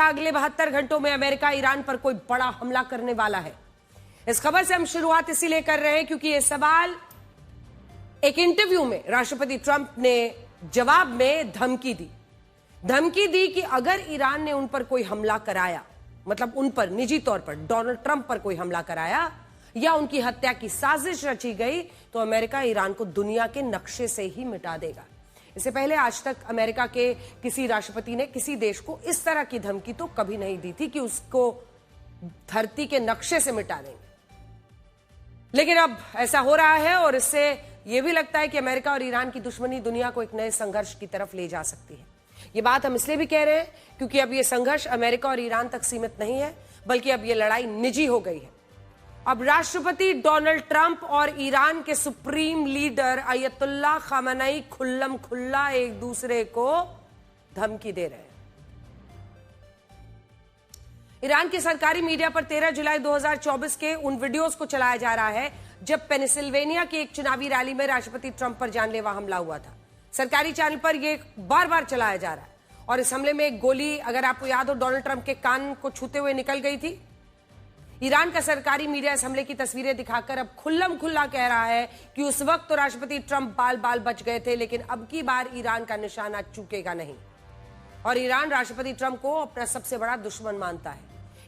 क्या अगले 72 घंटों में अमेरिका ईरान पर कोई बड़ा हमला करने वाला है? इस खबर से हम शुरुआत इसीलिए कर रहे हैं क्योंकि यह सवाल एक इंटरव्यू में राष्ट्रपति ट्रंप ने जवाब में धमकी दी कि अगर ईरान ने उन पर कोई हमला कराया, मतलब उन पर निजी तौर पर डोनाल्ड ट्रंप पर कोई हमला कराया या उनकी हत्या की साजिश रची गई तो अमेरिका ईरान को दुनिया के नक्शे से ही मिटा देगा। इससे पहले आज तक अमेरिका के किसी राष्ट्रपति ने किसी देश को इस तरह की धमकी तो कभी नहीं दी थी कि उसको धरती के नक्शे से मिटा देंगे, लेकिन अब ऐसा हो रहा है और इससे यह भी लगता है कि अमेरिका और ईरान की दुश्मनी दुनिया को एक नए संघर्ष की तरफ ले जा सकती है। ये बात हम इसलिए भी कह रहे हैं क्योंकि अब यह संघर्ष अमेरिका और ईरान तक सीमित नहीं है, बल्कि अब यह लड़ाई निजी हो गई है। अब राष्ट्रपति डोनाल्ड ट्रंप और ईरान के सुप्रीम लीडर अयतुल्ला खामेनी खुल्लम खुल्ला एक दूसरे को धमकी दे रहे हैं। ईरान के सरकारी मीडिया पर 13 जुलाई 2024 के उन वीडियोस को चलाया जा रहा है जब पेनिसिल्वेनिया की एक चुनावी रैली में राष्ट्रपति ट्रंप पर जानलेवा हमला हुआ था। सरकारी चैनल पर यह बार बार चलाया जा रहा है और इस हमले में एक गोली, अगर आपको याद हो, डोनाल्ड ट्रंप के कान को छूते हुए निकल गई थी। ईरान का सरकारी मीडिया इस हमले की तस्वीरें दिखाकर अब खुल्लम खुल्ला कह रहा है कि उस वक्त तो राष्ट्रपति ट्रंप बाल बाल बच गए थे, लेकिन अब की बार ईरान का निशाना चूकेगा नहीं और ईरान राष्ट्रपति ट्रंप को अपना सबसे बड़ा दुश्मन मानता है।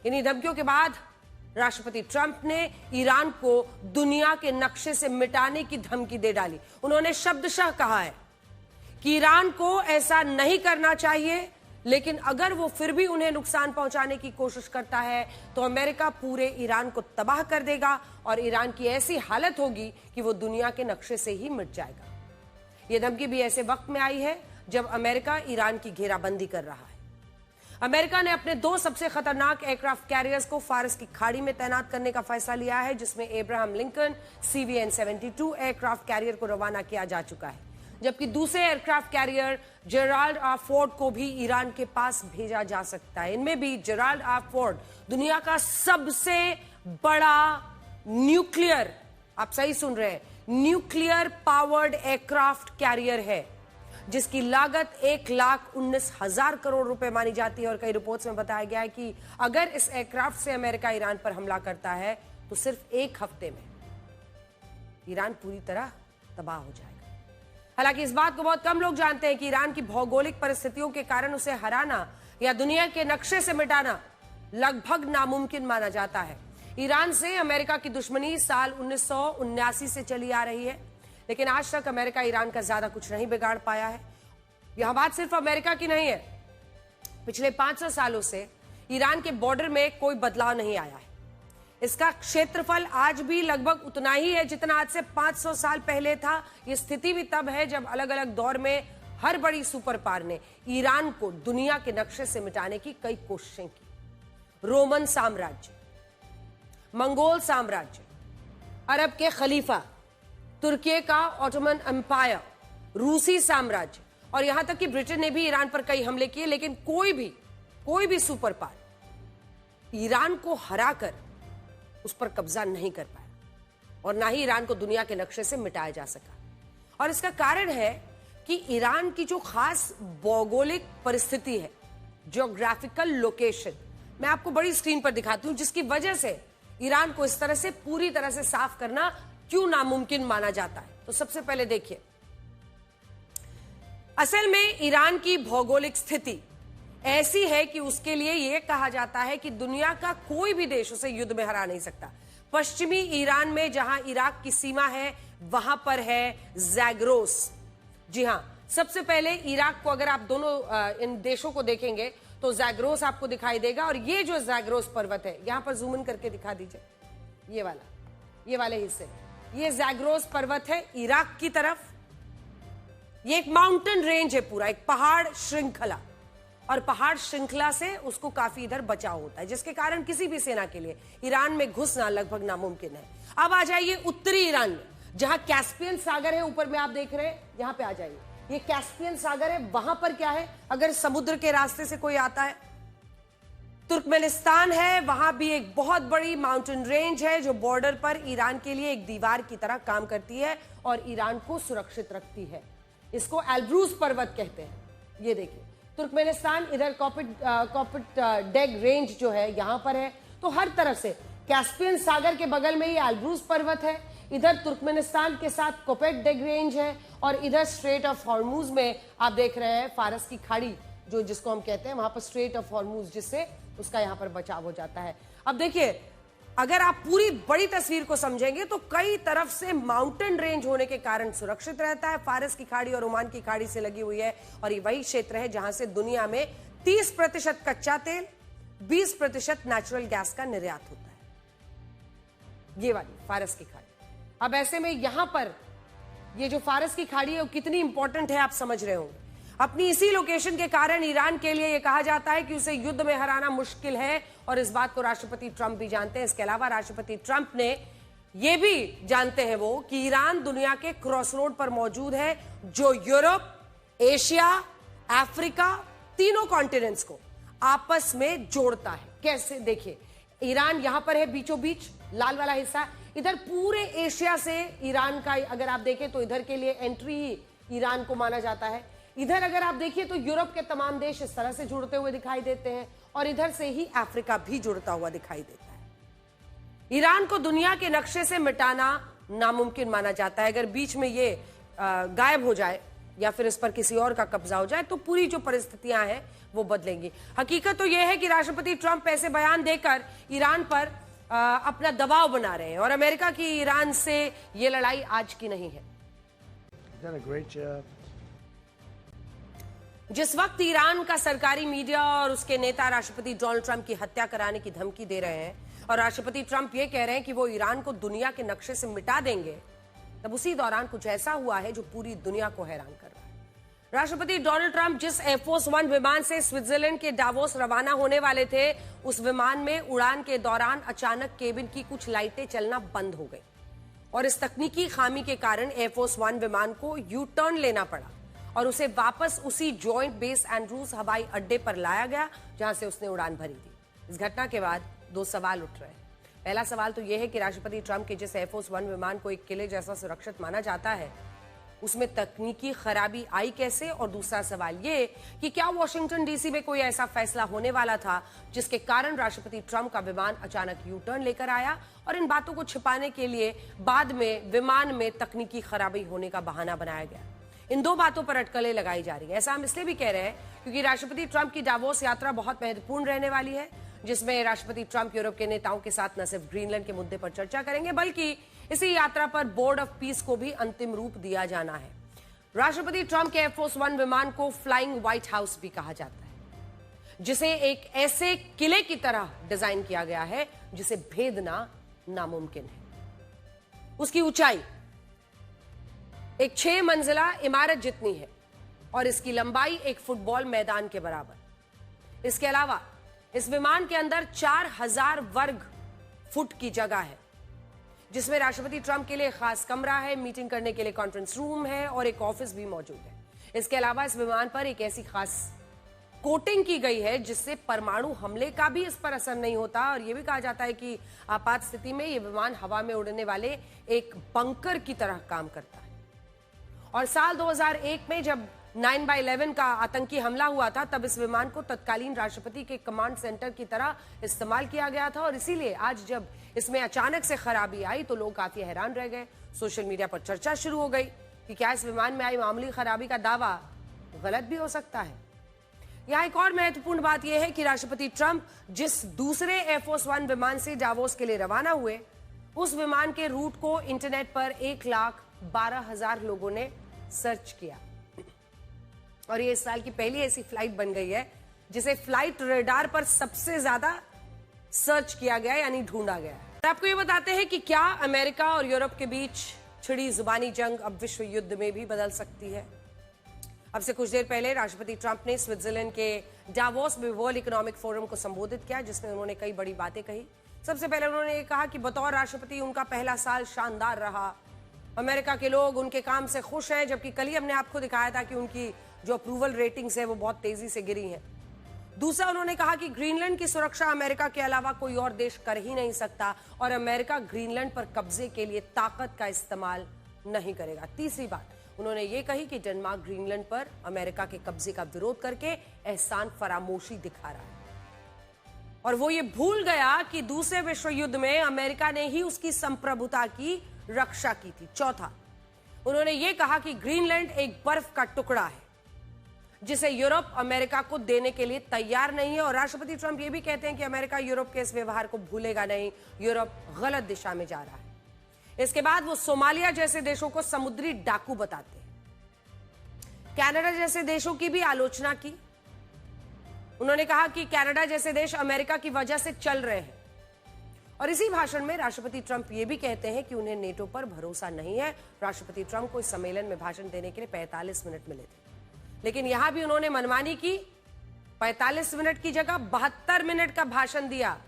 इन्हीं धमकियों के बाद राष्ट्रपति ट्रंप ने ईरान को दुनिया के नक्शे से मिटाने की धमकी दे डाली। उन्होंने शब्दशः कहा है कि ईरान को ऐसा नहीं करना चाहिए, लेकिन अगर वो फिर भी उन्हें नुकसान पहुंचाने की कोशिश करता है तो अमेरिका पूरे ईरान को तबाह कर देगा और ईरान की ऐसी हालत होगी कि वो दुनिया के नक्शे से ही मिट जाएगा। ये धमकी भी ऐसे वक्त में आई है जब अमेरिका ईरान की घेराबंदी कर रहा है। अमेरिका ने अपने 2 सबसे खतरनाक एयरक्राफ्ट कैरियर्स को फारस की खाड़ी में तैनात करने का फैसला लिया है, जिसमें Abraham Lincoln CVN-72 aircraft carrier को रवाना किया जा चुका है, जबकि दूसरे aircraft carrier Gerald R Ford को भी ईरान के पास भेजा जा सकता है। इनमें भी जेराल्ड आर फोर्ड दुनिया का सबसे बड़ा न्यूक्लियर, आप सही सुन रहे हैं, न्यूक्लियर पावर्ड एयरक्राफ्ट कैरियर है, जिसकी लागत 1,19,000 करोड़ रुपए मानी जाती है और कई रिपोर्ट्स में बताया गया है कि अगर इस एयरक्राफ्ट से अमेरिका ईरान पर हमला करता है तो सिर्फ 1 हफ्ते में ईरान पूरी तरह तबाह हो जाएगा। हालांकि इस बात को बहुत कम लोग जानते हैं कि ईरान की भौगोलिक परिस्थितियों के कारण उसे हराना या दुनिया के नक्शे से मिटाना लगभग नामुमकिन माना जाता है। ईरान से अमेरिका की दुश्मनी साल 1979 से चली आ रही है, लेकिन आज तक अमेरिका ईरान का ज्यादा कुछ नहीं बिगाड़ पाया है। यह बात सिर्फ अमेरिका की नहीं है, पिछले 500 सालों से ईरान के बॉर्डर में कोई बदलाव नहीं आया है। इसका क्षेत्रफल आज भी लगभग उतना ही है जितना आज से 500 साल पहले था। यह स्थिति भी तब है जब अलग अलग दौर में हर बड़ी सुपर पावर ने ईरान को दुनिया के नक्शे से मिटाने की कई कोशिशें की। रोमन साम्राज्य, मंगोल साम्राज्य, अरब के खलीफा, तुर्की का ऑटोमन एम्पायर, रूसी साम्राज्य और यहां तक कि ब्रिटेन ने भी ईरान पर कई हमले किए, लेकिन कोई भी सुपर पावर ईरान को हराकर उस पर कब्जा नहीं कर पाया और ना ही ईरान को दुनिया के नक्शे से मिटाया जा सका। और इसका कारण है कि ईरान की जो खास भौगोलिक परिस्थिति है, ज्योग्राफिकल लोकेशन, मैं आपको बड़ी स्क्रीन पर दिखाती हूं, जिसकी वजह से ईरान को इस तरह से पूरी तरह से साफ करना क्यों नामुमकिन माना जाता है। तो सबसे पहले देखिए, असल में ईरान की भौगोलिक स्थिति ऐसी है कि उसके लिए यह कहा जाता है कि दुनिया का कोई भी देश उसे युद्ध में हरा नहीं सकता। पश्चिमी ईरान में जहां इराक की सीमा है वहां पर है जैग्रोस। जी हां, सबसे पहले इराक को अगर आप दोनों इन देशों को देखेंगे तो जैग्रोस आपको दिखाई देगा और ये जो जैग्रोस पर्वत है, यहां पर जूम इन करके दिखा दीजिए, ये वाले हिस्से, ये जैग्रोस पर्वत है इराक की तरफ। ये एक माउंटेन रेंज है, पूरा एक पहाड़ श्रृंखला, और पहाड़ श्रृंखला से उसको काफी इधर बचाव होता है, जिसके कारण किसी भी सेना के लिए ईरान में घुसना लगभग नामुमकिन है। अब आ जाइए उत्तरी ईरान में, जहां कैस्पियन सागर है, ऊपर में आप देख रहे हैं, यहां पे आ जाइए, ये कैस्पियन सागर है। वहां पर क्या है, अगर समुद्र के रास्ते से कोई आता है, तुर्कमेनिस्तान है, वहां भी एक बहुत बड़ी माउंटेन रेंज है जो बॉर्डर पर ईरान के लिए एक दीवार की तरह काम करती है और ईरान को सुरक्षित रखती है। इसको एल्ब्रूस पर्वत कहते हैं। ये देखिए, तुर्कमेनिस्तान इधर कॉपिट डेग रेंज जो है यहां पर है। तो हर तरफ से कैस्पियन सागर के बगल में ये एल्ब्रूज पर्वत है, इधर तुर्कमेनिस्तान के साथ कोपेट डेग रेंज है, और इधर स्ट्रेट ऑफ हॉर्मूज में आप देख रहे हैं फारस की खाड़ी जो जिसको हम कहते हैं, वहां पर स्ट्रेट ऑफ हॉर्मूज, जिससे उसका यहां पर बचाव हो जाता है। अब देखिए, अगर आप पूरी बड़ी तस्वीर को समझेंगे तो कई तरफ से माउंटेन रेंज होने के कारण सुरक्षित रहता है। फारस की खाड़ी और ओमान की खाड़ी से लगी हुई है, और ये वही क्षेत्र है जहां से दुनिया में 30% कच्चा तेल, 20% नेचुरल गैस का निर्यात होता है, ये वाली फारस की खाड़ी। अब ऐसे में यहां पर ये जो फारस की खाड़ी है वो कितनी इंपॉर्टेंट है आप समझ रहे होंगे। अपनी इसी लोकेशन के कारण ईरान के लिए यह कहा जाता है कि उसे युद्ध में हराना मुश्किल है, और इस बात को राष्ट्रपति ट्रंप भी जानते हैं। इसके अलावा राष्ट्रपति ट्रंप ने यह भी जानते हैं वो कि ईरान दुनिया के क्रॉसरोड पर मौजूद है, जो यूरोप, एशिया, अफ्रीका, तीनों कॉन्टिनेंट्स को आपस में जोड़ता है। कैसे? देखिए, ईरान यहां पर है बीचों बीच, लाल वाला हिस्सा। इधर पूरे एशिया से ईरान का अगर आप देखें तो इधर के लिए एंट्री ही ईरान को माना जाता है। इधर अगर आप देखिए तो यूरोप के तमाम देश इस तरह से जुड़ते हुए दिखाई देते हैं, और इधर से ही अफ्रीका भी जुड़ता हुआ दिखाई देता है। ईरान को दुनिया के नक्शे से मिटाना नामुमकिन माना जाता है। अगर बीच में ये गायब हो जाए या फिर इस पर किसी और का कब्जा हो जाए तो पूरी जो परिस्थितियां हैं वो बदलेंगी। हकीकत तो यह है कि राष्ट्रपति ट्रंप ऐसे बयान देकर ईरान पर अपना दबाव बना रहे हैं, और अमेरिका की ईरान से ये लड़ाई आज की नहीं है। जिस वक्त ईरान का सरकारी मीडिया और उसके नेता राष्ट्रपति डोनाल्ड ट्रंप की हत्या कराने की धमकी दे रहे हैं, और राष्ट्रपति ट्रंप ये कह रहे हैं कि वो ईरान को दुनिया के नक्शे से मिटा देंगे, तब उसी दौरान कुछ ऐसा हुआ है जो पूरी दुनिया को हैरान कर रहा है। राष्ट्रपति डोनाल्ड ट्रंप जिस एयरफोर्स 1 विमान से स्विट्जरलैंड के डावोस रवाना होने वाले थे, उस विमान में उड़ान के दौरान अचानक केबिन की कुछ लाइटें चलना बंद हो गई, और इस तकनीकी खामी के कारण एयरफोर्स 1 विमान को यू टर्न लेना पड़ा और उसे वापस उसी जॉइंट बेस एंड्रूज हवाई अड्डे पर लाया गया जहां से उसने उड़ान भरी थी। इस घटना के बाद 2 सवाल उठ रहे हैं। पहला सवाल तो यह है कि राष्ट्रपति ट्रंप के जिस एयरफोर्स 1 विमान को एक किले जैसा सुरक्षित माना जाता है, उसमें तकनीकी खराबी आई कैसे? और दूसरा सवाल ये कि क्या वॉशिंगटन डीसी में कोई ऐसा फैसला होने वाला था जिसके कारण राष्ट्रपति ट्रंप का विमान अचानक यू टर्न लेकर आया, और इन बातों को छिपाने के लिए बाद में विमान में तकनीकी खराबी होने का बहाना बनाया गया। इन 2 बातों पर अटकलें लगाई जा रही है। ऐसा हम इसलिए भी कह रहे हैं क्योंकि राष्ट्रपति ट्रंप की डावोस यात्रा बहुत महत्वपूर्ण रहने वाली है, जिसमें राष्ट्रपति ट्रंप यूरोप के नेताओं के साथ न सिर्फ ग्रीनलैंड के मुद्दे पर चर्चा करेंगे, बल्कि इसी यात्रा पर बोर्ड ऑफ पीस को भी अंतिम रूप दिया जाना है। राष्ट्रपति ट्रंप के एयरफोर्स 1 विमान को फ्लाइंग व्हाइट हाउस भी कहा जाता है, जिसे एक ऐसे किले की तरह डिजाइन किया गया है जिसे भेदना नामुमकिन है। उसकी ऊंचाई एक 6 मंजिला इमारत जितनी है, और इसकी लंबाई एक फुटबॉल मैदान के बराबर। इसके अलावा इस विमान के अंदर 4000 वर्ग फुट की जगह है, जिसमें राष्ट्रपति ट्रंप के लिए खास कमरा है, मीटिंग करने के लिए कॉन्फ्रेंस रूम है, और एक ऑफिस भी मौजूद है। इसके अलावा इस विमान पर एक ऐसी खास कोटिंग की गई है जिससे परमाणु हमले का भी इस पर असर नहीं होता, और यह भी कहा जाता है कि आपात स्थिति में यह विमान हवा में उड़ने वाले एक बंकर की तरह काम करता है। और साल 2001 में जब 9/11 का आतंकी हमला हुआ था, तब इस विमान को तत्कालीन राष्ट्रपति के कमांड सेंटर की तरह इस्तेमाल किया गया था, और इसीलिए आज जब इसमें अचानक से खराबी आई तो लोग काफी हैरान रह गए। सोशल मीडिया पर चर्चा शुरू हो गई कि क्या इस विमान में आई मामूली खराबी का दावा गलत भी हो सकता है। यहां एक और महत्वपूर्ण बात यह है कि राष्ट्रपति ट्रंप जिस दूसरे एयरफोर्स 1 विमान से डावोस के लिए रवाना हुए, उस विमान के रूट को इंटरनेट पर 1,12,000 लोगों ने सर्च किया, और ये इस साल की पहली ऐसी फ्लाइट बन गई है जिसे फ्लाइट रेडार पर सबसे ज्यादा सर्च किया गया, यानी ढूंढा गया है। आपको ये बताते हैं कि क्या अमेरिका और यूरोप के बीच छिड़ी जुबानी जंग अब विश्व युद्ध में भी बदल सकती है। अब से कुछ देर पहले राष्ट्रपति ट्रंप ने स्विट्जरलैंड के डावोस में वर्ल्ड इकोनॉमिक फोरम को संबोधित किया, जिसमें उन्होंने कई बड़ी बातें कही। सबसे पहले उन्होंने ये कहा कि बतौर राष्ट्रपति उनका पहला साल शानदार रहा, अमेरिका के लोग उनके काम से खुश हैं, जबकि कल ही हमने आपको दिखाया था कि उनकी जो अप्रूवल रेटिंग्स है वो बहुत तेजी से गिरी हैं। दूसरा, उन्होंने कहा कि ग्रीनलैंड की सुरक्षा अमेरिका के अलावा कोई और देश कर ही नहीं सकता, और अमेरिका ग्रीनलैंड पर कब्जे के लिए ताकत का इस्तेमाल नहीं करेगा। तीसरी बात, उन्होंने ये कही कि डेनमार्क ग्रीनलैंड पर अमेरिका के कब्जे का विरोध करके एहसान फरामोशी दिखा रहा है और वो ये भूल गया कि दूसरे विश्व युद्ध में अमेरिका ने ही उसकी संप्रभुता की रक्षा की थी। चौथा, उन्होंने ये कहा कि ग्रीनलैंड एक बर्फ का टुकड़ा है जिसे यूरोप अमेरिका को देने के लिए तैयार नहीं है और राष्ट्रपति ट्रंप ये भी कहते हैं कि अमेरिका यूरोप के इस व्यवहार को भूलेगा नहीं, यूरोप गलत दिशा में जा रहा है। इसके बाद वो सोमालिया जैसे देशों को समुद्री डाकू बताते हैं। कनाडा जैसे देशों की भी आलोचना की। उन्होंने कहा कि कनाडा जैसे देश अमेरिका की वजह से चल रहे हैं और इसी भाषण में राष्ट्रपति ट्रंप ये भी कहते हैं कि उन्हें नेटो पर भरोसा नहीं है। राष्ट्रपति ट्रंप को इस सम्मेलन में भाषण देने के लिए 45 मिनट मिले थे, लेकिन यहां भी उन्होंने मनमानी की। 45 मिनट की जगह 72 मिनट का भाषण दिया।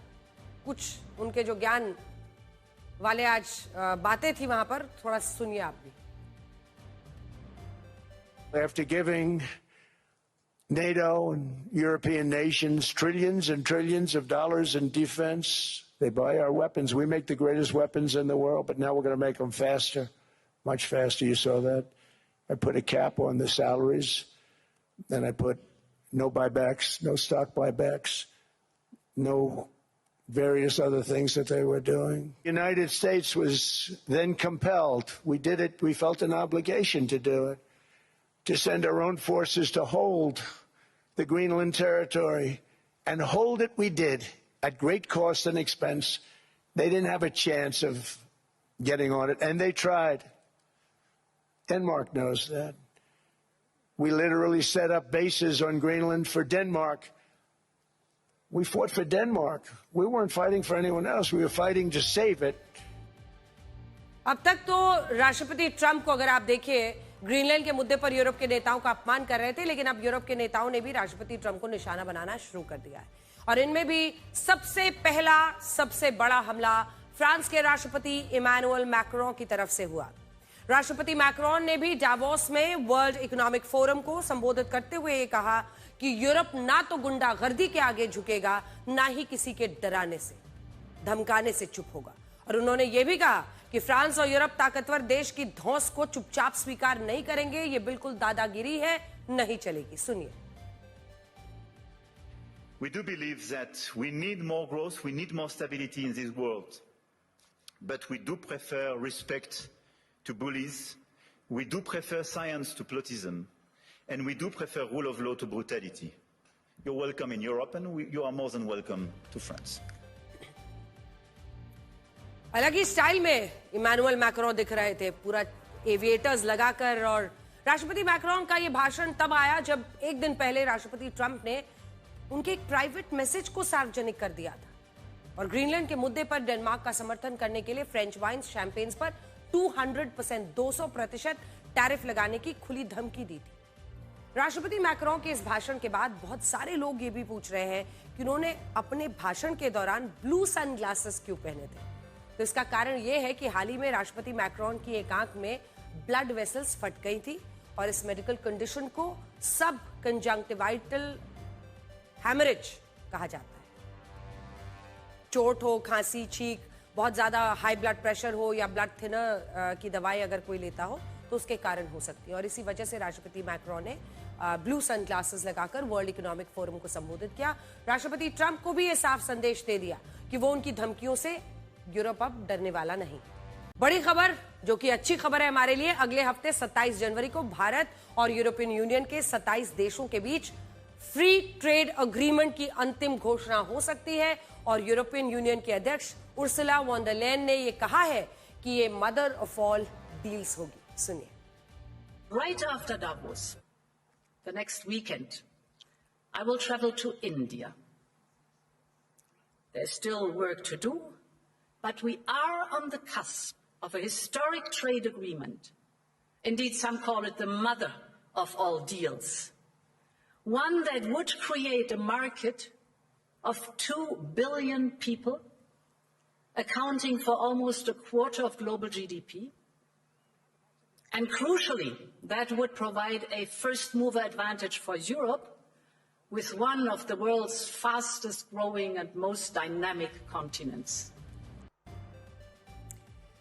कुछ उनके जो ज्ञान वाले आज बातें थी वहां पर, थोड़ा सुनिए आप भी। After giving NATO and European nations trillions and trillions of dollars in defense, they buy our weapons. We make the greatest weapons in the world, but now we're going to make them faster, much faster. You saw that. I put a cap on the salaries. Then I put no buybacks, no stock buybacks, no various other things that they were doing. The United States was then compelled. We did it. We felt an obligation to do it, to send our own forces to hold the Greenland territory. And hold it we did, at great cost and expense. They didn't have a chance of getting on it, and they tried. Denmark knows that. We literally set up bases on Greenland for Denmark. We fought for Denmark. We weren't fighting for anyone else. We were fighting to save it. अब तक तो राष्ट्रपति Trump को अगर आप देखिए, Greenland के मुद्दे पर यूरोप के नेताओं का अपमान कर रहे थे, लेकिन अब यूरोप के नेताओं ने भी राष्ट्रपति ट्रंप को निशाना बनाना शुरू कर दिया है और इनमें भी सबसे पहला, सबसे बड़ा हमला फ्रांस के राष्ट्रपति इमैनुअल मैक्रोन की तरफ से हुआ। राष्ट्रपति मैक्रोन ने भी डावोस में वर्ल्ड इकोनॉमिक फोरम को संबोधित करते हुए ये कहा कि यूरोप ना तो गुंडागर्दी के आगे झुकेगा, ना ही किसी के डराने से, धमकाने से चुप होगा। और उन्होंने ये भी कहा कि फ्रांस और यूरोप ताकतवर देश की धौंस को चुपचाप स्वीकार नहीं करेंगे। ये बिल्कुल दादागिरी है, नहीं चलेगी। सुनिए। We do believe that we need more growth, we need more stability in this world, but we do prefer respect to bullies, we do prefer science to plotism, and we do prefer rule of law to brutality. You're welcome in Europe, and you are more than welcome to France. अलग ही style में Emmanuel Macron दिख रहे थे, पूरा aviators लगाकर। और राष्ट्रपति Macron का ये भाषण तब आया जब एक दिन पहले राष्ट्रपति ट्रंप ने उनके एक प्राइवेट मैसेज को सार्वजनिक कर दिया था और ग्रीनलैंड के मुद्दे पर डेनमार्क का समर्थन करने के लिए फ्रेंच वाइन्स, शैंपेन्स पर 200%, 200% टैरिफ लगाने की खुली धमकी दी थी। राष्ट्रपति मैक्रोन के इस भाषण के बाद बहुत सारे लोग ये भी पूछ रहे हैं कि उन्होंने अपने भाषण के दौरान ब्लू सनग्लासेस क्यों पहने थे। तो इसका कारण यह है कि हाल ही में राष्ट्रपति मैक्रोन की एक आंख में ब्लड वेसल्स फट गई थी और इस मेडिकल कंडीशन को सब कंजंक्टिवाइटल हैमरेज कहा जाता है। चोट हो, खांसी, छींक, बहुत ज्यादा हाई ब्लड प्रेशर हो या ब्लड थिनर की दवाई अगर कोई लेता हो तो उसके कारण हो सकती है। और इसी वजह से राष्ट्रपति मैक्रोन ने ब्लू सनग्लासेस लगाकर वर्ल्ड इकोनॉमिक फोरम को संबोधित किया। राष्ट्रपति ट्रंप को भी यह साफ संदेश दे दिया कि वो उनकी धमकियों से यूरोप अब डरने वाला नहीं। बड़ी खबर, जो कि अच्छी खबर है हमारे लिए, अगले हफ्ते 27 जनवरी को भारत और यूरोपियन यूनियन के 27 देशों के बीच फ्री ट्रेड अग्रीमेंट की अंतिम घोषणा हो सकती है और यूरोपियन यूनियन के अध्यक्ष उर्सुला वॉन डर लेयन ने यह कहा है कि ये मदर ऑफ ऑल डील्स होगी। सुनिए। Right after Davos, the next weekend, I will travel to India. There's still work to do, but we are on the cusp of a historic trade agreement. Indeed, some call it the mother of all deals. One that would create a market of 2 billion people, accounting for almost a quarter of global GDP. And crucially, that would provide a first-mover advantage for Europe with one of the world's fastest-growing and most dynamic continents.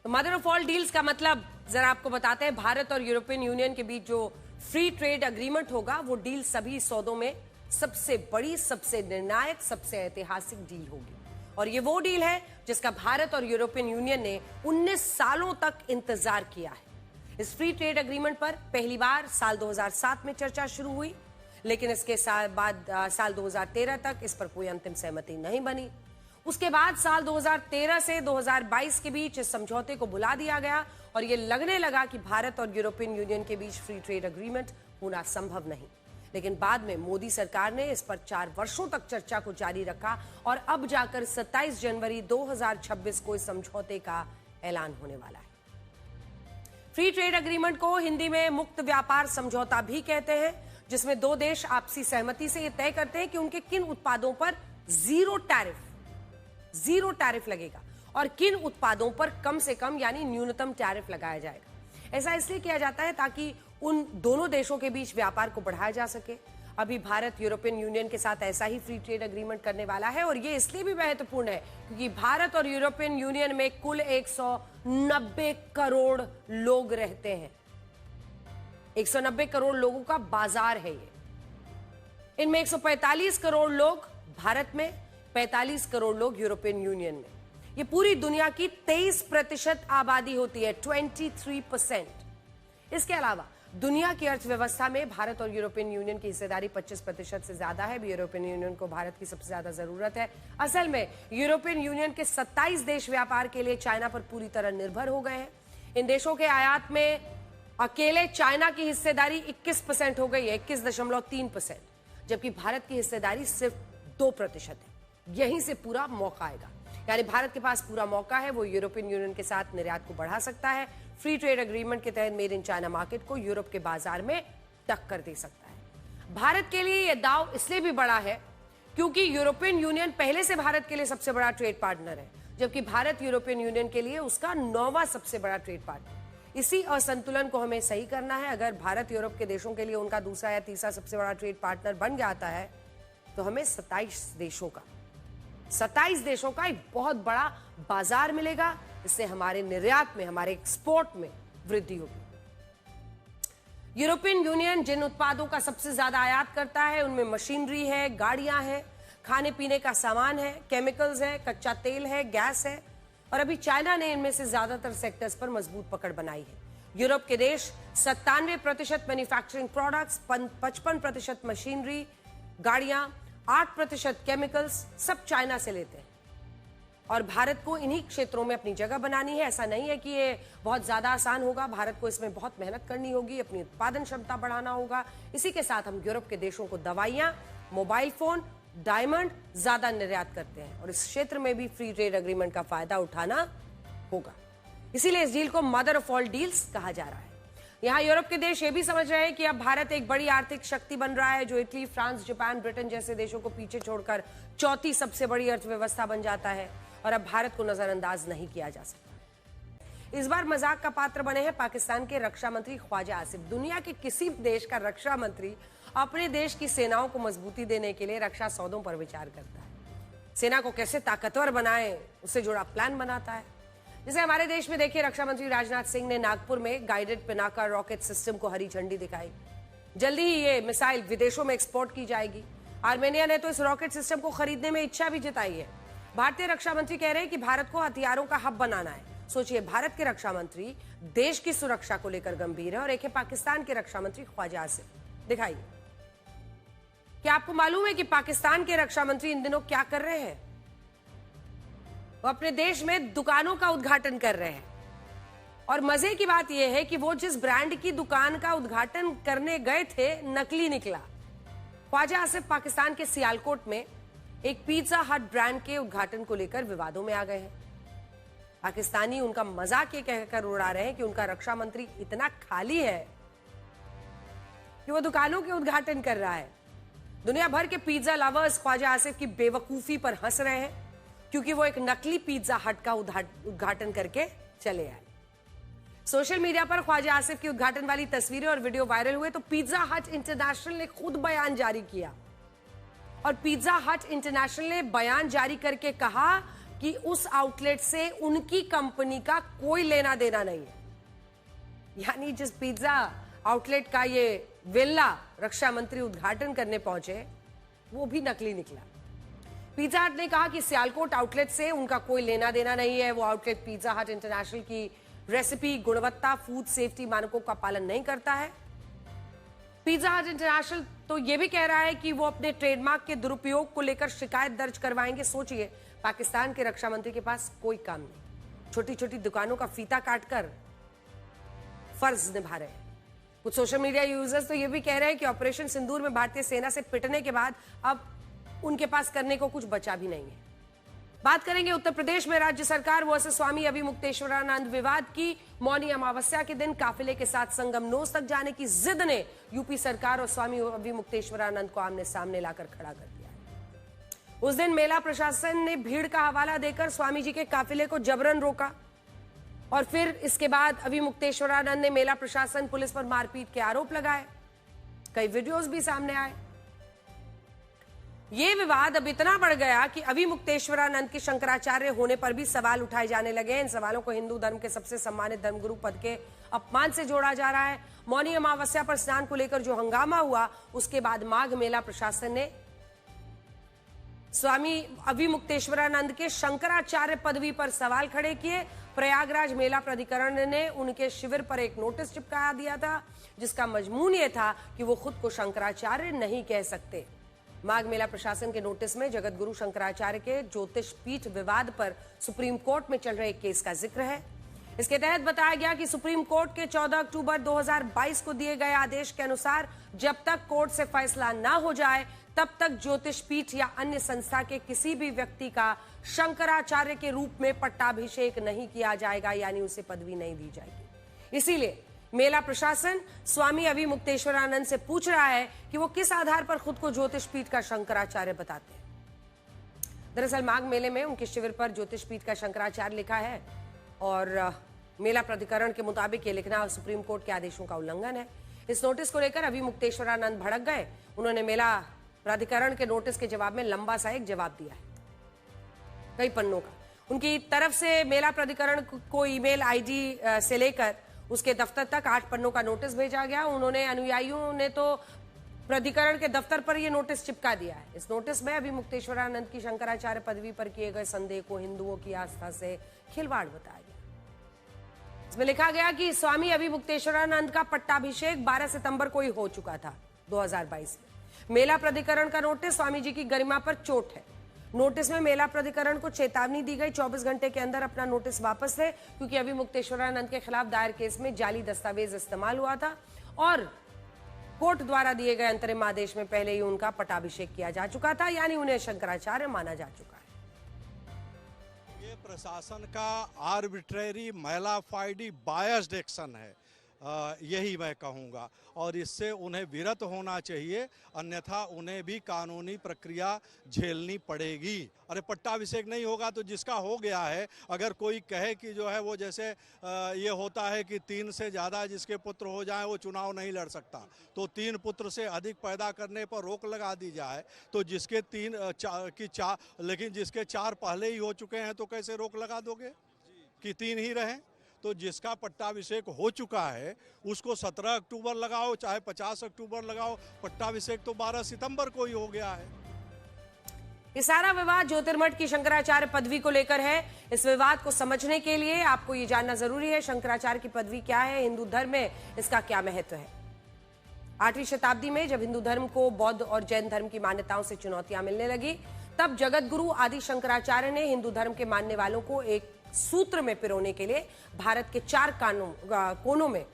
तो mother of all deals का मतलब जरा आपको बताते हैं। भारत और European union के बीच जो फ्री ट्रेड एग्रीमेंट होगा वो डील सभी सौदों में सबसे बड़ी, सबसे निर्णायक, सबसे ऐतिहासिक डील होगी। और ये वो डील है जिसका भारत और यूरोपियन यूनियन ने 19 सालों तक इंतजार किया है। इस फ्री ट्रेड एग्रीमेंट पर पहली बार साल 2007 में चर्चा शुरू हुई, लेकिन इसके बाद साल 2013 तक इस पर कोई अंतिम सहमति नहीं बनी। उसके बाद साल 2013 से 2022 के बीच इस समझौते को बुला दिया गया और ये लगने लगा कि भारत और यूरोपियन यूनियन के बीच फ्री ट्रेड एग्रीमेंट होना संभव नहीं। लेकिन बाद में मोदी सरकार ने इस पर 4 वर्षों तक चर्चा को जारी रखा और अब जाकर 27 जनवरी 2026 को इस समझौते का ऐलान होने वाला है। फ्री ट्रेड एग्रीमेंट को हिंदी में मुक्त व्यापार समझौता भी कहते हैं, जिसमें 2 देश आपसी सहमति से ये तय करते हैं कि उनके किन उत्पादों पर जीरो टैरिफ लगेगा और किन उत्पादों पर कम से कम यानी न्यूनतम टैरिफ लगाया जाएगा। ऐसा इसलिए किया जाता है ताकि उन दोनों देशों के बीच व्यापार को बढ़ाया जा सके। अभी भारत यूरोपियन यूनियन के साथ ऐसा ही फ्री ट्रेड एग्रीमेंट करने वाला है और ये इसलिए भी महत्वपूर्ण है क्योंकि भारत और यूरोपियन यूनियन में कुल 190 करोड़ लोग रहते हैं। 190 करोड़ लोगों का बाजार है ये। इनमें 145 करोड़ लोग भारत में, 45 करोड़ लोग यूरोपियन यूनियन में। ये पूरी दुनिया की 23% आबादी होती है, 23%। इसके अलावा दुनिया की अर्थव्यवस्था में भारत और यूरोपियन यूनियन की हिस्सेदारी 25% से ज्यादा है। यूरोपियन यूनियन को भारत की सबसे ज्यादा जरूरत है। असल में यूरोपियन यूनियन के 27 देश व्यापार के लिए चाइना पर पूरी तरह निर्भर हो गए हैं। इन देशों के आयात में अकेले चाइना की हिस्सेदारी 21% हो गई है, 21.3%, जबकि भारत की हिस्सेदारी सिर्फ 2% है। यहीं से पूरा मौका आएगा, यानी भारत के पास पूरा मौका है, वो यूरोपियन यूनियन के साथ निर्यात को बढ़ा सकता है। फ्री ट्रेड एग्रीमेंट के तहत मेड इन चाइना मार्केट को यूरोप के बाजार में टक्कर दे सकता है। भारत के लिए यह दाव इसलिए भी बड़ा है क्योंकि यूरोपियन यूनियन पहले से भारत के लिए सबसे बड़ा ट्रेड पार्टनर है, जबकि भारत यूरोपियन यूनियन के लिए उसका 9वां सबसे बड़ा ट्रेड पार्टनर। इसी असंतुलन को हमें सही करना है। अगर भारत यूरोप के देशों के लिए उनका दूसरा या तीसरा सबसे बड़ा ट्रेड पार्टनर बन जाता है तो हमें 27 देशों का एक बहुत बड़ा बाजार मिलेगा। इससे हमारे निर्यात में, हमारे एक्सपोर्ट में वृद्धि होगी। यूरोपियन यूनियन जिन उत्पादों का सबसे ज्यादा आयात करता है उनमें मशीनरी है, गाड़ियां हैं, खाने पीने का सामान है, केमिकल्स है, कच्चा तेल है, गैस है, और अभी चाइना ने इनमें से ज्यादातर सेक्टर्स पर मजबूत पकड़ बनाई है। यूरोप के देश 97% मैन्युफैक्चरिंग प्रोडक्ट्स, 55% मशीनरी, गाड़ियां, 8% केमिकल्स सब चाइना से लेते हैं और भारत को इन्हीं क्षेत्रों में अपनी जगह बनानी है। ऐसा नहीं है कि ये बहुत ज्यादा आसान होगा, भारत को इसमें बहुत मेहनत करनी होगी, अपनी उत्पादन क्षमता बढ़ाना होगा। इसी के साथ हम यूरोप के देशों को दवाइयां, मोबाइल फोन, डायमंड ज्यादा निर्यात करते हैं और इस क्षेत्र में भी फ्री ट्रेड एग्रीमेंट का फायदा उठाना होगा। इसीलिए इस डील को मदर ऑफ ऑल डील्स कहा जा रहा है। यहाँ यूरोप के देश ये भी समझ रहे हैं कि अब भारत एक बड़ी आर्थिक शक्ति बन रहा है, जो इटली, फ्रांस, जापान, ब्रिटेन जैसे देशों को पीछे छोड़कर 4थी सबसे बड़ी अर्थव्यवस्था बन जाता है और अब भारत को नजरअंदाज नहीं किया जा सकता। इस बार मजाक का पात्र बने हैं पाकिस्तान के रक्षा मंत्री ख्वाजा आसिफ। दुनिया के किसी देश का रक्षा मंत्री अपने देश की सेनाओं को मजबूती देने के लिए रक्षा सौदों पर विचार करता है, सेना को कैसे ताकतवर बनाए उससे जुड़ा प्लान बनाता है। जैसे हमारे देश में देखिए, रक्षा मंत्री राजनाथ सिंह ने नागपुर में गाइडेड पिनाका रॉकेट सिस्टम को हरी झंडी दिखाई। जल्दी ही ये मिसाइल विदेशों में एक्सपोर्ट की जाएगी। आर्मेनिया ने तो इस रॉकेट सिस्टम को खरीदने में इच्छा भी जताई है। भारतीय रक्षा मंत्री कह रहे हैं कि भारत को हथियारों का हब बनाना है। सोचिए, भारत के रक्षा मंत्री देश की सुरक्षा को लेकर गंभीर है और एक है पाकिस्तान के रक्षा मंत्री ख्वाजा आसिफ। दिखाइए, क्या आपको मालूम है कि पाकिस्तान के रक्षा मंत्री इन दिनों क्या कर रहे हैं? वो अपने देश में दुकानों का उद्घाटन कर रहे हैं और मजे की बात यह है कि वो जिस ब्रांड की दुकान का उद्घाटन करने गए थे, नकली निकला। ख्वाजा आसिफ पाकिस्तान के सियालकोट में एक पिज्जा हट ब्रांड के उद्घाटन को लेकर विवादों में आ गए हैं। पाकिस्तानी उनका मजाक ये कहकर उड़ा रहे हैं कि उनका रक्षा मंत्री इतना खाली है कि वो दुकानों के उद्घाटन कर रहा है। दुनिया भर के पिज्जा लवर्स ख्वाजा आसिफ की बेवकूफी पर हंस रहे हैं क्योंकि वो एक नकली पिज्जा हट का उद्घाटन करके चले आए। सोशल मीडिया पर ख्वाजा आसिफ की उद्घाटन वाली तस्वीरें और वीडियो वायरल हुए तो पिज्जा हट इंटरनेशनल ने खुद बयान जारी किया और पिज्जा हट इंटरनेशनल ने बयान जारी करके कहा कि उस आउटलेट से उनकी कंपनी का कोई लेना देना नहीं है। यानी जिस पिज्जा आउटलेट का ये विल्ला रक्षा मंत्री उद्घाटन करने पहुंचे वो भी नकली निकला। पिज्जा हट ने कहा कि सियालकोट आउटलेट से उनका कोई लेना देना नहीं है। वो आउटलेट पिज्जा हट इंटरनेशनल की रेसिपी, गुणवत्ता, फूड सेफ्टी मानकों का पालन नहीं करता है। पिज्जा हट इंटरनेशनल तो ये भी कह रहा है कि वो अपने ट्रेडमार्क के दुरुपयोग को लेकर शिकायत दर्ज करवाएंगे। सोचिए, पाकिस्तान के रक्षा मंत्री के पास कोई काम नहीं, छोटी छोटी दुकानों का फीता काटकर फर्ज निभा रहे हैं। कुछ सोशल मीडिया यूजर्स तो ये भी कह रहे हैं कि ऑपरेशन सिंदूर में भारतीय सेना से पिटने के बाद अब उनके पास करने को कुछ बचा भी नहीं है। बात करेंगे उत्तर प्रदेश में राज्य सरकार वर्सेस स्वामी अभिमुक्तेश्वरानंद विवाद की। मौनी अमावस्या के दिन काफिले के साथ संगमनोस तक जाने की जिद ने यूपी सरकार और स्वामी अभिमुक्तेश्वरानंद को आमने सामने लाकर खड़ा कर दिया है। उस दिन मेला प्रशासन ने भीड़ का हवाला देकर स्वामी जी के काफिले को जबरन रोका और फिर इसके बाद अभिमुक्तेश्वरानंद ने मेला प्रशासन, पुलिस पर मारपीट के आरोप लगाए। कई वीडियोस भी सामने आए। ये विवाद अब इतना बढ़ गया कि अभिमुक्तेश्वरानंद के शंकराचार्य होने पर भी सवाल उठाए जाने लगे। इन सवालों को हिंदू धर्म के सबसे सम्मानित धर्मगुरु पद के अपमान से जोड़ा जा रहा है। मौनी अमावस्या पर स्नान को लेकर जो हंगामा हुआ, उसके बाद माघ मेला प्रशासन ने स्वामी अभिमुक्तेश्वरानंद के शंकराचार्य पदवी पर सवाल खड़े किए। प्रयागराज मेला प्राधिकरण ने उनके शिविर पर एक नोटिस चिपका दिया था, जिसका मजमून यह था कि वो खुद को शंकराचार्य नहीं कह सकते। माघ मेला प्रशासन के नोटिस में जगत गुरु शंकराचार्य के ज्योतिष पीठ विवाद पर सुप्रीम कोर्ट में चल रहे केस का जिक्र है। इसके तहत बताया गया कि सुप्रीम कोर्ट के 14 अक्टूबर 2022 को दिए गए आदेश के अनुसार जब तक कोर्ट से फैसला ना हो जाए तब तक ज्योतिष पीठ या अन्य संस्था के किसी भी व्यक्ति का शंकराचार्य के रूप में पट्टाभिषेक नहीं किया जाएगा, यानी उसे पदवी नहीं दी जाएगी। इसीलिए मेला प्रशासन स्वामी अभिमुक्तेश्वरानंद से पूछ रहा है कि वो किस आधार पर खुद को ज्योतिष पीठ का शंकराचार्य बताते हैं। दरअसल माघ मेले में उनके शिविर पर ज्योतिष पीठ का शंकराचार्य लिखा है और मेला प्राधिकरण के मुताबिक ये लिखना सुप्रीम कोर्ट के आदेशों का उल्लंघन है। इस नोटिस को लेकर अभिमुक्तेश्वरानंद भड़क गए। उन्होंने मेला प्राधिकरण के नोटिस के जवाब में लंबा सा एक जवाब दिया है, कई पन्नों का। उनकी तरफ से मेला प्राधिकरण को ईमेल आईडी से लेकर उसके दफ्तर तक 8 पन्नों का नोटिस भेजा गया। उन्होंने अनुयायियों ने तो प्राधिकरण के दफ्तर पर यह नोटिस चिपका दिया है। इस नोटिस में अभिमुक्तेश्वरानंद की शंकराचार्य पदवी पर किए गए संदेह को हिंदुओं की आस्था से खिलवाड़ बताया गया। इसमें लिखा गया कि स्वामी अभिमुक्तेश्वरानंद का पट्टाभिषेक 12 सितंबर को ही हो चुका था 2022 में। मेला प्राधिकरण का नोटिस स्वामी जी की गरिमा पर चोट है। नोटिस में मेला प्राधिकरण को चेतावनी दी गई 24 घंटे के अंदर अपना नोटिस वापस ले, क्योंकि अभिमुक्तेश्वरानंद के खिलाफ दायर केस में जाली दस्तावेज इस्तेमाल हुआ था और कोर्ट द्वारा दिए गए अंतरिम आदेश में पहले ही उनका पट्टाभिषेक किया जा चुका था, यानी उन्हें शंकराचार्य माना जा चुका है। ये प्रशासन का आर्बिट्रेरी, मैलाफाइडी, बायस्ड एक्शन है, यही मैं कहूँगा, और इससे उन्हें विरत होना चाहिए, अन्यथा उन्हें भी कानूनी प्रक्रिया झेलनी पड़ेगी। अरे पट्टाभिषेक नहीं होगा तो जिसका हो गया है, अगर कोई कहे कि जो है वो जैसे ये होता है कि 3 से ज़्यादा जिसके पुत्र हो जाए वो चुनाव नहीं लड़ सकता, तो 3 पुत्र से अधिक पैदा करने पर रोक लगा दी जाए, तो जिसके 4 लेकिन जिसके 4 पहले ही हो चुके हैं तो कैसे रोक लगा दोगे कि 3 ही रहें? तो जिसका पट्टाभिषेक हो चुका है उसको 17 अक्टूबर लगाओ चाहे 50 अक्टूबर लगाओ, पट्टाभिषेक तो 12 सितंबर को ही हो गया है। ये सारा विवाद ज्योतिर्मठ की शंकराचार्य पदवी को लेकर है। इस विवाद को समझने के लिए आपको ये जानना जरूरी है शंकराचार्य की पदवी क्या है, हिंदू धर्म में इसका क्या महत्व है। 8वीं शताब्दी में जब हिंदू धर्म को बौद्ध और जैन धर्म की मान्यताओं से चुनौतियां मिलने लगी, तब जगत गुरु आदि शंकराचार्य ने हिंदू धर्म के मानने वालों को एक सूत्र में पिरोने के लिए भारत के 4 कोनों में,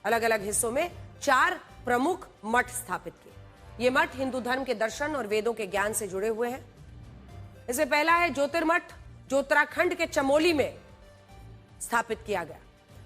अलग अलग हिस्सों में 4 प्रमुख मठ स्थापित किए। ये मठ हिंदू धर्म के दर्शन और वेदों के ज्ञान से जुड़े हुए हैं। इसमें पहला है ज्योतिर्मठ, जो उत्तराखंड के चमोली में स्थापित किया गया।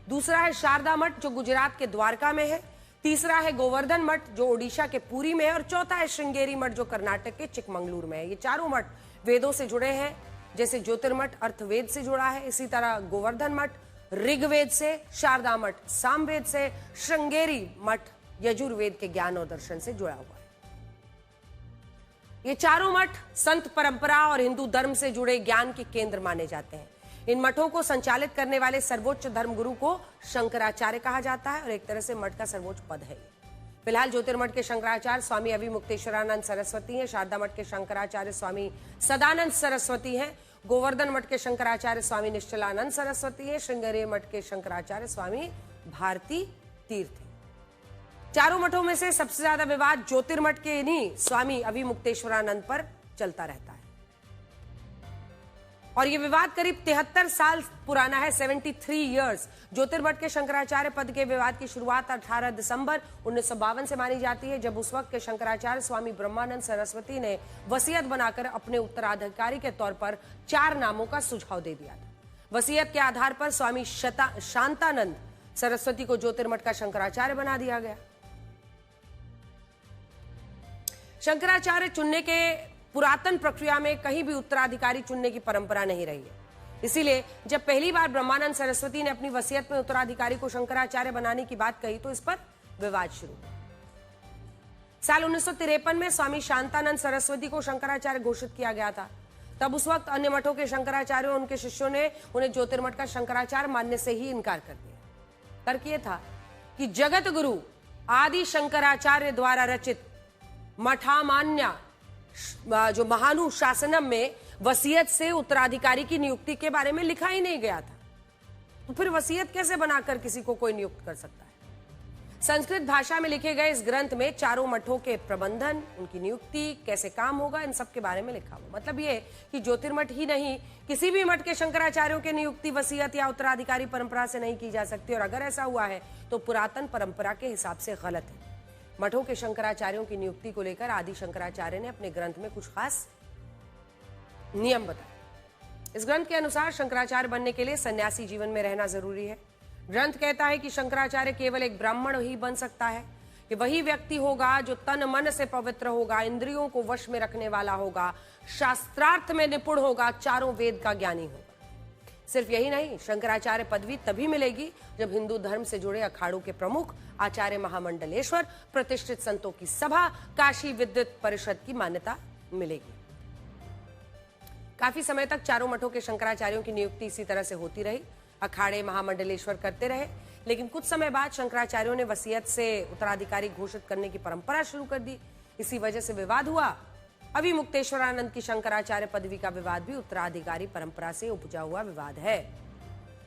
दूसरा है शारदा मठ, जो गुजरात के द्वारका में है। तीसरा है गोवर्धन मठ, जो ओडिशा के पुरी में है। और चौथा है श्रृंगेरी मठ, जो कर्नाटक के चिकमंगलुरु में है। ये चारों मठ वेदों से जुड़े हैं। जैसे ज्योतिर्मठ अर्थवेद से जुड़ा है, इसी तरह गोवर्धन मठ ऋग्वेद से, शारदा मठ सामवेद से, श्रृंगेरी मठ यजुर्वेद के ज्ञान और दर्शन से जुड़ा हुआ है। ये चारों मठ संत परंपरा और हिंदू धर्म से जुड़े ज्ञान के केंद्र माने जाते हैं। इन मठों को संचालित करने वाले सर्वोच्च धर्मगुरु को शंकराचार्य कहा जाता है और एक तरह से मठ का सर्वोच्च पद है। फिलहाल ज्योतिर्मठ के शंकराचार्य स्वामी अभिमुक्तेश्वरानंद सरस्वती हैं, शारदा मठ के शंकराचार्य स्वामी सदानंद सरस्वती हैं, गोवर्धन मठ के शंकराचार्य स्वामी निश्चलानंद सरस्वती हैं, श्रृंगेरी मठ के शंकराचार्य स्वामी भारती तीर्थ हैं। चारों मठों में से सबसे ज्यादा विवाद ज्योतिर्मठ के इन्हीं स्वामी अभिमुक्तेश्वरानंद पर चलता रहता है और यह विवाद करीब 73 साल पुराना है, 73 इयर्स। ज्योतिर्मठ के शंकराचार्य पद के विवाद की शुरुआत 18 दिसंबर 1952 से मानी जाती है, जब उस वक्त के शंकराचार्य स्वामी ब्रह्मानंद सरस्वती ने वसीयत बनाकर अपने उत्तराधिकारी के तौर पर 4 नामों का सुझाव दे दिया था। वसीयत के आधार पर स्वामी शांतानंद सरस्वती को ज्योतिर्मठ का शंकराचार्य बना दिया गया। शंकराचार्य चुनने के पुरातन प्रक्रिया में कहीं भी उत्तराधिकारी चुनने की परंपरा नहीं रही है। इसीलिए जब पहली बार ब्रह्मानंद सरस्वती ने अपनी वसीयत में उत्तराधिकारी को शंकराचार्य बनाने की बात कही तो इस पर विवाद शुरू हुआ। साल 1953 में स्वामी शांतानंद सरस्वती को शंकराचार्य घोषित किया गया था। तब उस वक्त अन्य मठों के शंकराचार्यों और उनके शिष्यों ने उन्हें ज्योतिर्मठ का शंकराचार्य मानने से ही इनकार कर दिया। तर्क यह था कि जगत गुरु आदि शंकराचार्य द्वारा रचित मठामान्य जो महानुशासनम में वसीयत से उत्तराधिकारी की नियुक्ति के बारे में लिखा ही नहीं गया था, तो फिर वसीयत कैसे बनाकर किसी को कोई नियुक्त कर सकता है। संस्कृत भाषा में लिखे गए इस ग्रंथ में चारों मठों के प्रबंधन, उनकी नियुक्ति, कैसे काम होगा, इन सब के बारे में लिखा हुआ। मतलब ये कि ज्योतिर्मठ ही नहीं, किसी भी मठ के शंकराचार्यों की नियुक्ति वसीयत या उत्तराधिकारी परंपरा से नहीं की जा सकती, और अगर ऐसा हुआ है तो पुरातन परंपरा के हिसाब से गलत है। मठों के शंकराचार्यों की नियुक्ति को लेकर आदि शंकराचार्य ने अपने ग्रंथ में कुछ खास नियम बताए। इस ग्रंथ के अनुसार शंकराचार्य बनने के लिए सन्यासी जीवन में रहना जरूरी है। ग्रंथ कहता है कि शंकराचार्य केवल एक ब्राह्मण ही बन सकता है। कि वही व्यक्ति होगा जो तन मन से पवित्र होगा, इंद्रियों को वश में रखने वाला होगा, शास्त्रार्थ में निपुण होगा, चारों वेद का ज्ञानी होगा। सिर्फ यही नहीं, शंकराचार्य पदवी तभी मिलेगी जब हिंदू धर्म से जुड़े अखाड़ों के प्रमुख, आचार्य महामंडलेश्वर, प्रतिष्ठित संतों की सभा, काशी विद्युत परिषद की मान्यता मिलेगी। काफी समय तक चारों मठों के शंकराचार्यों की नियुक्ति इसी तरह से होती रही। अखाड़े महामंडलेश्वर करते रहे, लेकिन कुछ समय बाद शंकराचार्यों ने वसीयत से उत्तराधिकारी घोषित करने की परंपरा शुरू कर दी। इसी वजह से विवाद हुआ। अभिमुक्तेश्वरानंद की शंकराचार्य पदवी का विवाद भी उत्तराधिकारी परंपरा से उपजा हुआ विवाद है।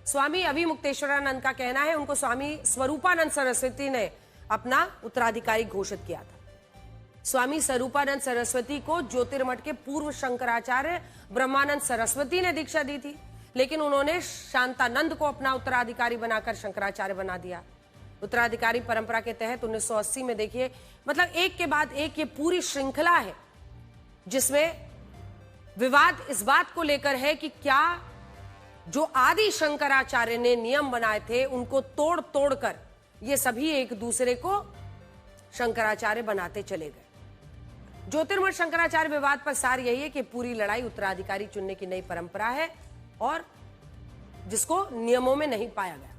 स्वामी अभिमुक्तेश्वरानंद का कहना है उनको स्वामी स्वरूपानंद सरस्वती ने अपना उत्तराधिकारी घोषित किया था। स्वामी स्वरूपानंद सरस्वती को ज्योतिर्मठ के पूर्व शंकराचार्य ब्रह्मानंद सरस्वती ने दीक्षा दी थी, लेकिन उन्होंने शांतानंद को अपना उत्तराधिकारी बनाकर शंकराचार्य बना दिया। उत्तराधिकारी परंपरा के तहत 1980 में देखिए, मतलब एक के बाद एक ये पूरी श्रृंखला है जिसमें विवाद इस बात को लेकर है कि क्या जो आदि शंकराचार्य ने नियम बनाए थे उनको तोड़ तोड़कर ये सभी एक दूसरे को शंकराचार्य बनाते चले गए। ज्योतिर्मठ शंकराचार्य विवाद पर सार यही है कि पूरी लड़ाई उत्तराधिकारी चुनने की नई परंपरा है और जिसको नियमों में नहीं पाया गया।